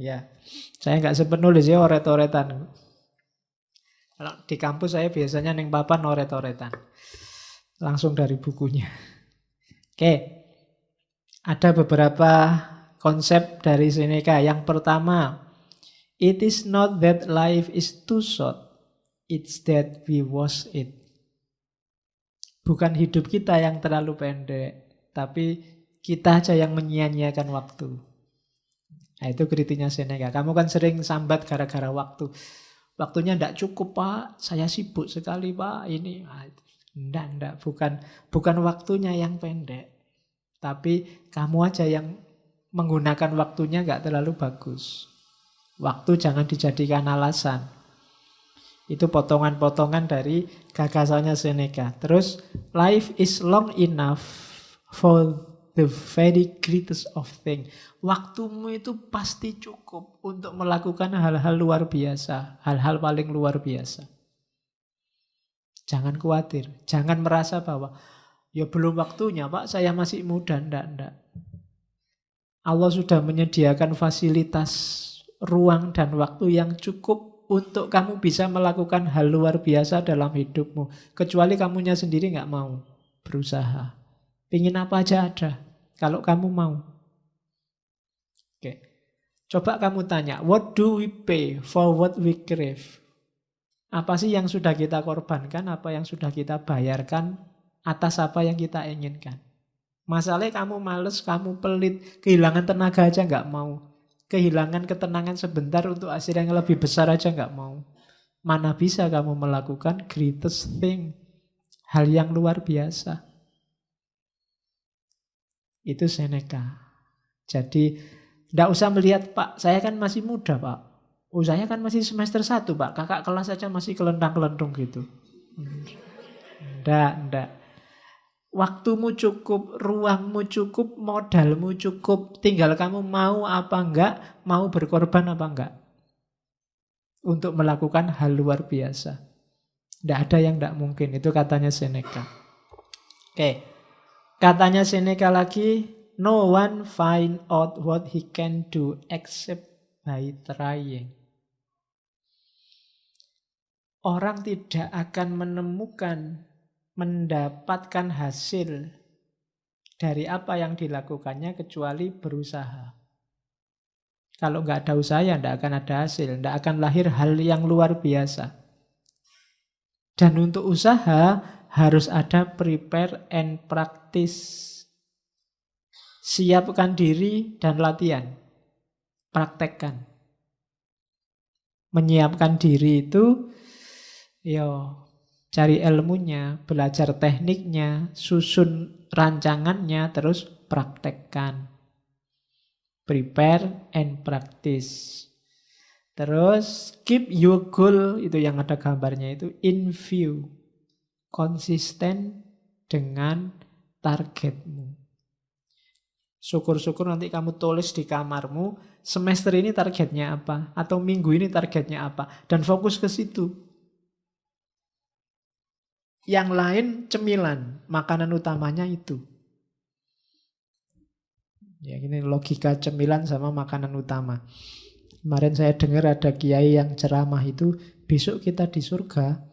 Ya, saya nggak sepenulis ya oret-oretan. Kalau di kampus saya biasanya neng papan oret-oretan. Langsung dari bukunya. Oke, ada beberapa konsep dari Seneca. Yang pertama, it is not that life is too short, it's that we waste it. Bukan hidup kita yang terlalu pendek, tapi kita aja yang menyia-nyiakan waktu. Nah, itu kritiknya Seneca. Kamu kan sering sambat gara-gara waktu. Waktunya tidak cukup, Pak. Saya sibuk sekali, Pak. Ini, enggak. Bukan waktunya yang pendek. Tapi kamu aja yang menggunakan waktunya nggak terlalu bagus. Waktu jangan dijadikan alasan. Itu potongan-potongan dari gagasannya Seneca. Terus, life is long enough for the very greatest of things. Waktumu itu pasti cukup untuk melakukan hal-hal luar biasa. Hal-hal paling luar biasa. Jangan khawatir. Jangan merasa bahwa ya belum waktunya, Pak, saya masih muda. Enggak. Allah sudah menyediakan fasilitas ruang dan waktu yang cukup untuk kamu bisa melakukan hal luar biasa dalam hidupmu. Kecuali kamunya sendiri nggak mau berusaha. Pingin apa aja ada, kalau kamu mau. Oke. Coba kamu tanya, what do we pay for what we crave? Apa sih yang sudah kita korbankan, apa yang sudah kita bayarkan atas apa yang kita inginkan? Masalahnya kamu males, kamu pelit, kehilangan tenaga aja nggak mau. Kehilangan ketenangan sebentar untuk hasil yang lebih besar aja nggak mau. Mana bisa kamu melakukan greatest thing, hal yang luar biasa. Itu Seneca. Jadi tidak usah melihat, Pak, saya kan masih muda, Pak. Oh, saya kan masih semester 1, Pak. Kakak kelas saja masih kelentang-kelentung gitu. Enggak. Waktumu cukup, ruangmu cukup, modalmu cukup. Tinggal kamu mau apa enggak, mau berkorban apa enggak. Untuk melakukan hal luar biasa. Tidak ada yang tidak mungkin. Itu katanya Seneca. Oke. Katanya Seneca lagi, no one find out what he can do except by trying. Orang tidak akan mendapatkan hasil dari apa yang dilakukannya kecuali berusaha. Kalau nggak ada usaha ya nggak akan ada hasil, nggak akan lahir hal yang luar biasa. Dan untuk usaha harus ada prepare and practice. Siapkan diri dan latihan. Praktekkan. Menyiapkan diri itu cari ilmunya, belajar tekniknya, susun rancangannya, terus praktekkan. Prepare and practice. Terus keep your goal, itu yang ada gambarnya itu, in view. Konsisten dengan targetmu. Syukur-syukur nanti kamu tulis di kamarmu, semester ini targetnya apa, atau minggu ini targetnya apa, dan fokus ke situ. Yang lain cemilan, makanan utamanya itu. Ya, ini logika cemilan sama makanan utama. Kemarin saya dengar ada kiai yang ceramah itu, besok kita di surga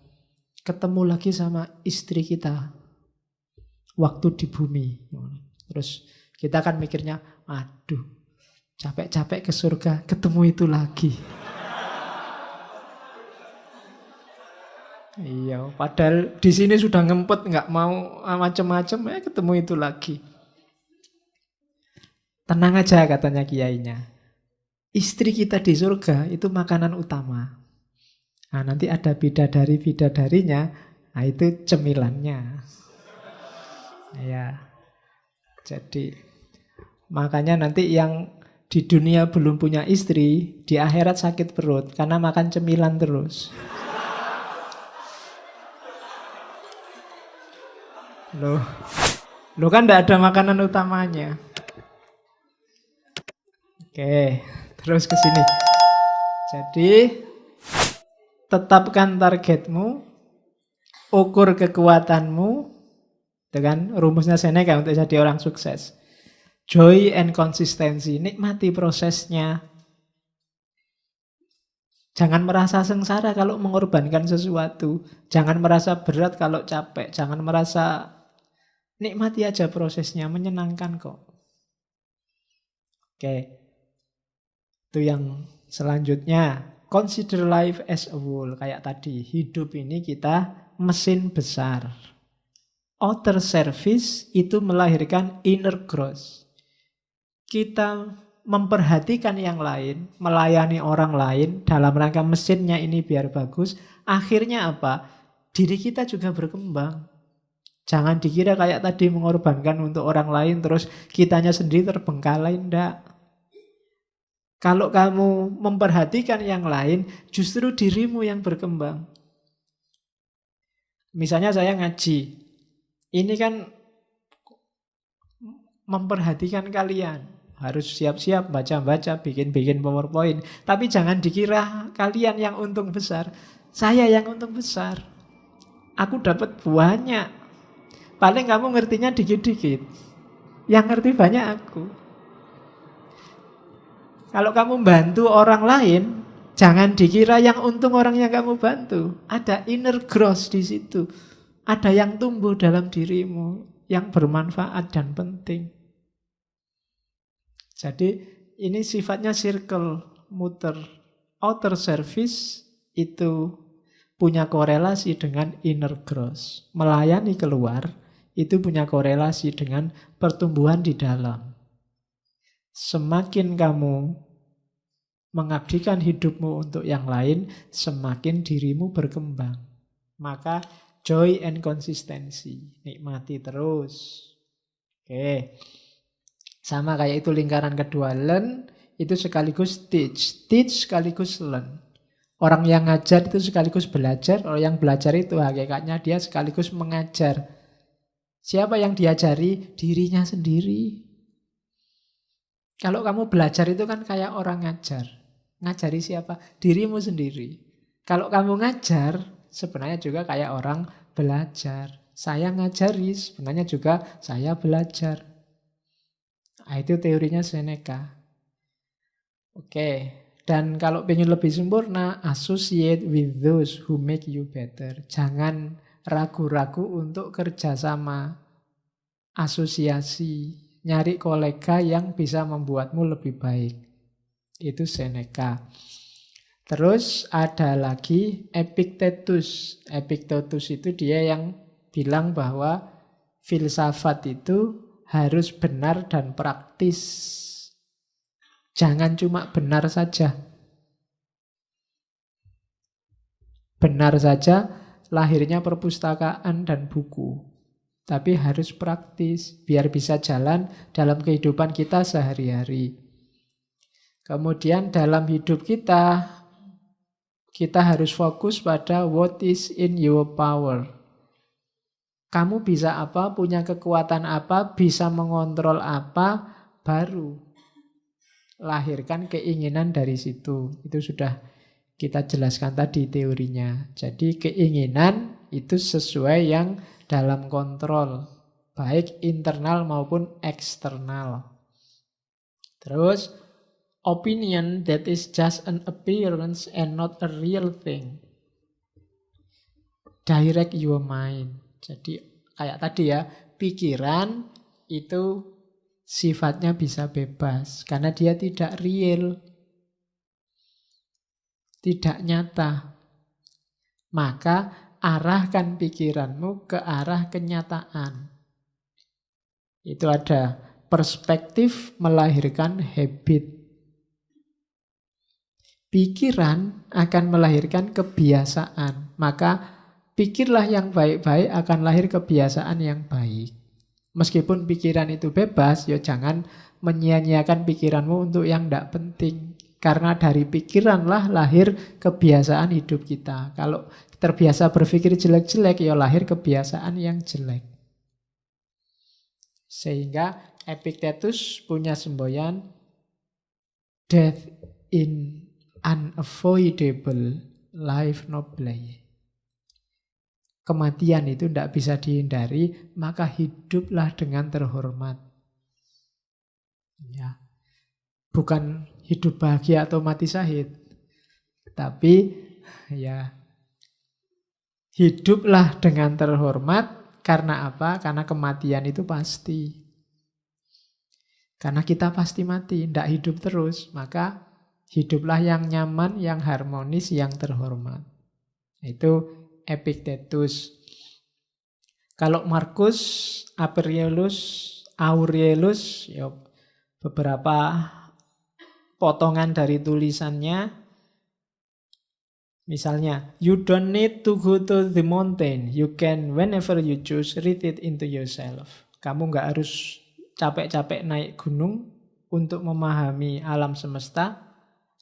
ketemu lagi sama istri kita waktu di bumi. Terus kita kan mikirnya, aduh, capek-capek ke surga, ketemu itu lagi. Iya, padahal di sini sudah ngempet, nggak mau macam-macam, ketemu itu lagi. Tenang aja katanya kiainya. Istri kita di surga itu makanan utama. Nah, nanti ada bidadari-bidadarinya, nah itu cemilannya. Ya, jadi makanya nanti yang di dunia belum punya istri, di akhirat sakit perut karena makan cemilan terus. Loh kan tidak ada makanan utamanya. Oke, terus ke sini. Jadi tetapkan targetmu, ukur kekuatanmu, itu kan rumusnya Seneca untuk jadi orang sukses. Joy and konsistensi, nikmati prosesnya. Jangan merasa sengsara kalau mengorbankan sesuatu. Jangan merasa berat kalau capek. Jangan merasa, nikmati aja prosesnya, menyenangkan kok. Oke, itu yang selanjutnya. Consider life as a whole. Kayak tadi, hidup ini kita mesin besar. Outer service itu melahirkan inner growth. Kita memperhatikan yang lain, melayani orang lain dalam rangka mesinnya ini biar bagus. Akhirnya apa? Diri kita juga berkembang. Jangan dikira kayak tadi mengorbankan untuk orang lain terus kitanya sendiri terbengkalai. Enggak. Kalau kamu memperhatikan yang lain, justru dirimu yang berkembang. Misalnya saya ngaji. Ini kan memperhatikan kalian. Harus siap-siap baca-baca, bikin-bikin PowerPoint. Tapi jangan dikira kalian yang untung besar. Saya yang untung besar. Aku dapat banyak. Paling kamu ngertinya dikit-dikit. Yang ngerti banyak aku. Kalau kamu bantu orang lain, jangan dikira yang untung orang yang kamu bantu. Ada inner growth di situ. Ada yang tumbuh dalam dirimu yang bermanfaat dan penting. Jadi ini sifatnya circle, muter. Outer service itu punya korelasi dengan inner growth. Melayani keluar itu punya korelasi dengan pertumbuhan di dalam. Semakin kamu mengabdikan hidupmu untuk yang lain, semakin dirimu berkembang. Maka joy and consistency, nikmati terus. Oke. Sama kayak itu lingkaran kedua, learn itu sekaligus teach. Teach sekaligus learn. Orang yang ngajar itu sekaligus belajar, orang yang belajar itu hakikatnya dia sekaligus mengajar. Siapa yang diajari? Dirinya sendiri. Kalau kamu belajar itu kan kayak orang ngajar. Ngajari siapa? Dirimu sendiri. Kalau kamu ngajar, sebenarnya juga kayak orang belajar. Saya ngajari, sebenarnya juga saya belajar. Nah, itu teorinya Seneca. Oke, dan kalau pengen lebih sempurna, associate with those who make you better. Jangan ragu-ragu untuk kerjasama, asosiasi, nyari kolega yang bisa membuatmu lebih baik. Itu Seneca. Terus ada lagi Epictetus. Epictetus itu dia yang bilang bahwa filsafat itu harus benar dan praktis. Jangan cuma benar saja. Benar saja lahirnya perpustakaan dan buku. Tapi harus praktis, biar bisa jalan dalam kehidupan kita sehari-hari. Kemudian dalam hidup kita harus fokus pada what is in your power. Kamu bisa apa, punya kekuatan apa, bisa mengontrol apa, baru lahirkan keinginan dari situ. Itu sudah kita jelaskan tadi teorinya. Jadi keinginan itu sesuai yang dalam kontrol, baik internal maupun eksternal. Terus, opinion that is just an appearance and not a real thing. Direct your mind. Jadi kayak tadi ya, pikiran itu sifatnya bisa bebas karena dia tidak real, tidak nyata. Maka arahkan pikiranmu ke arah kenyataan. Itu ada perspektif melahirkan habit. Pikiran akan melahirkan kebiasaan. Maka pikirlah yang baik-baik akan lahir kebiasaan yang baik. Meskipun pikiran itu bebas, ya jangan menyia-nyiakan pikiranmu untuk yang tidak penting. Karena dari pikiranlah lahir kebiasaan hidup kita. Kalau terbiasa berpikir jelek-jelek, ya lahir kebiasaan yang jelek. Sehingga Epictetus punya semboyan, death in unavoidable, life noble. Kematian itu tidak bisa dihindari, maka hiduplah dengan terhormat. Ya. Bukan hidup bahagia atau mati syahid, Tapi ya hiduplah dengan terhormat. Karena apa? Karena kematian itu pasti. Karena kita pasti mati, tidak hidup terus. Maka hiduplah yang nyaman, yang harmonis, yang terhormat. Itu Epictetus. Kalau Marcus Aurelius, ya beberapa potongan dari tulisannya, misalnya, you don't need to go to the mountain, you can whenever you choose read it into yourself. Kamu nggak harus capek-capek naik gunung untuk memahami alam semesta.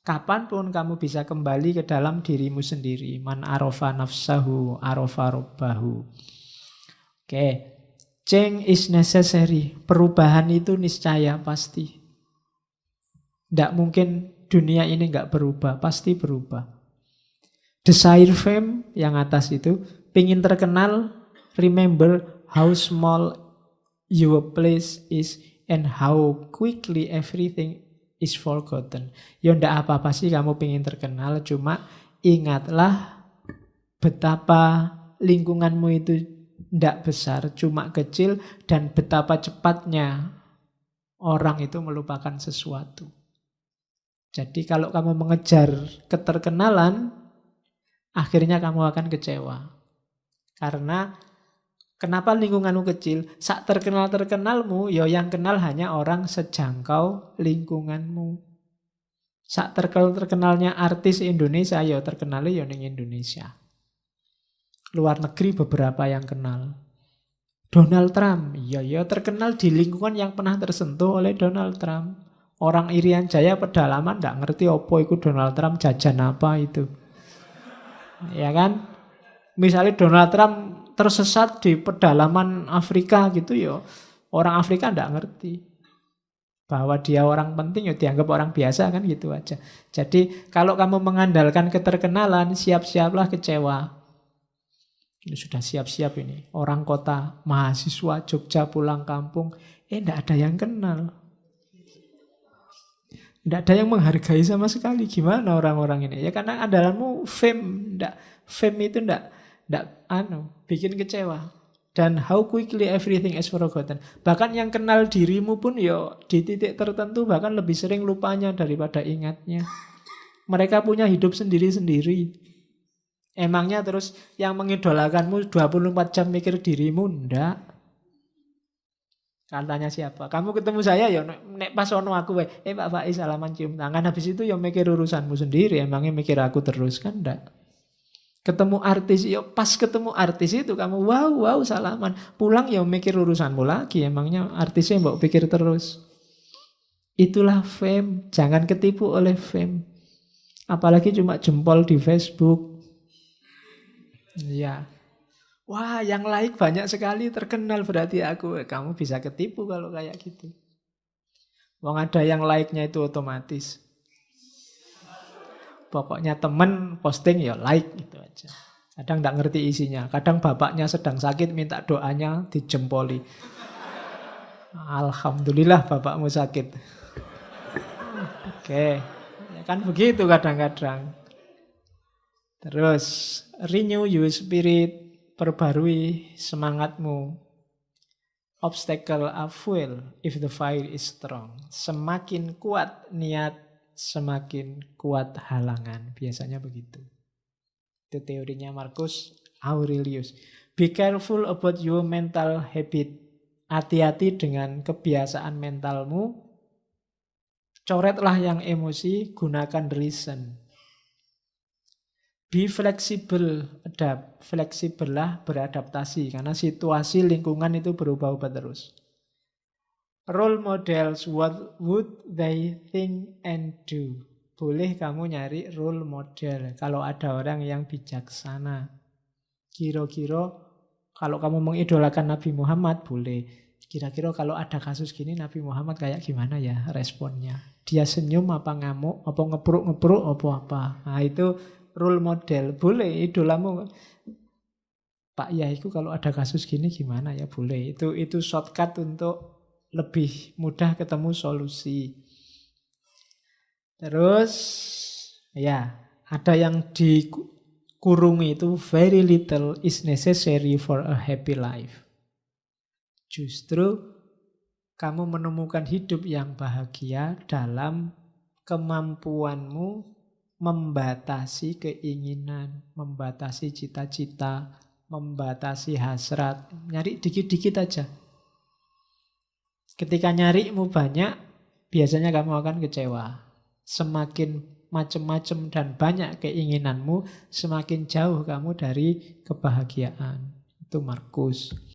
Kapanpun kamu bisa kembali ke dalam dirimu sendiri. Man arofa nafsahu arofa robbahu. Oke, change is necessary. Perubahan itu niscaya pasti. Tidak mungkin dunia ini nggak berubah, pasti berubah. Desire fame yang atas itu, pingin terkenal, remember how small your place is and how quickly everything is forgotten. Ya ndak apa-apa sih kamu pingin terkenal, cuma ingatlah betapa lingkunganmu itu ndak besar, cuma kecil, dan betapa cepatnya orang itu melupakan sesuatu. Jadi kalau kamu mengejar keterkenalan, akhirnya kamu akan kecewa. Karena kenapa lingkunganmu kecil? Sak terkenal-terkenalmu, ya yang kenal hanya orang sejangkau lingkunganmu. Sak terkenalnya artis Indonesia, ya terkenalnya ya ning Indonesia. Luar negeri beberapa yang kenal. Donald Trump, ya terkenal di lingkungan yang pernah tersentuh oleh Donald Trump. Orang Irian Jaya pedalaman nggak ngerti opo itu Donald Trump, jajan apa itu. Ya kan? Misalnya Donald Trump tersesat di pedalaman Afrika gitu ya, orang Afrika nggak ngerti. Bahwa dia orang penting ya dianggap orang biasa kan gitu aja. Jadi kalau kamu mengandalkan keterkenalan, siap-siaplah kecewa. Ini sudah siap-siap ini. Orang kota, mahasiswa Jogja pulang kampung, enggak ada yang kenal. Enggak ada yang menghargai sama sekali. Gimana orang-orang ini? Ya karena andalanmu fame. Fame itu enggak bikin kecewa. Dan how quickly everything is forgotten. Bahkan yang kenal dirimu pun ya di titik tertentu bahkan lebih sering lupanya daripada ingatnya. Mereka punya hidup sendiri-sendiri. Emangnya terus yang mengidolakanmu 24 jam mikir dirimu? Ndak. Katanya siapa? Kamu ketemu saya ya nek pas ono aku Pak Faiz salaman cium tangan, habis itu ya mikir urusanmu sendiri. Emangnya mikir aku terus kan ndak. Ketemu artis ya pas ketemu artis itu kamu wow salaman. Pulang ya mikir urusanmu lagi. Emangnya artisnya mbok pikir terus. Itulah fame. Jangan ketipu oleh fame. Apalagi cuma jempol di Facebook. Ya. Wah, yang like banyak sekali, terkenal berarti aku. Kamu bisa ketipu kalau kayak gitu. Wong ada yang like-nya itu otomatis. Pokoknya temen posting ya like gitu aja. Kadang nggak ngerti isinya. Kadang bapaknya sedang sakit minta doanya dijempoli. Alhamdulillah bapakmu sakit. Oke. Ya kan begitu kadang-kadang. Terus renew your spirit, perbarui semangatmu. Obstacle are fuel if the fire is strong. Semakin kuat niat, semakin kuat halangan. Biasanya begitu. Itu teorinya Marcus Aurelius. Be careful about your mental habit. Hati-hati dengan kebiasaan mentalmu. Coretlah yang emosi, gunakan reason. Be flexible, adapt. Fleksibel lah, beradaptasi. Karena situasi lingkungan itu berubah-ubah terus. Role models, what would they think and do? Boleh kamu nyari role model. Kalau ada orang yang bijaksana. Kira-kira kalau kamu mengidolakan Nabi Muhammad, boleh. Kira-kira kalau ada kasus gini, Nabi Muhammad kayak gimana ya responnya? Dia senyum apa ngamuk, apa ngepruk-ngepruk, apa-apa. Nah itu role model, boleh idolamu. Pak Yaiku kalau ada kasus gini gimana ya, boleh. Itu shortcut untuk lebih mudah ketemu solusi. Terus ya, Ada yang dikurung itu, very little is necessary for a happy life. Justru kamu menemukan hidup yang bahagia dalam kemampuanmu membatasi keinginan, membatasi cita-cita, membatasi hasrat. Nyari dikit-dikit aja. Ketika nyarimu banyak, biasanya kamu akan kecewa. Semakin macam-macam dan banyak keinginanmu, semakin jauh kamu dari kebahagiaan. Itu Markus.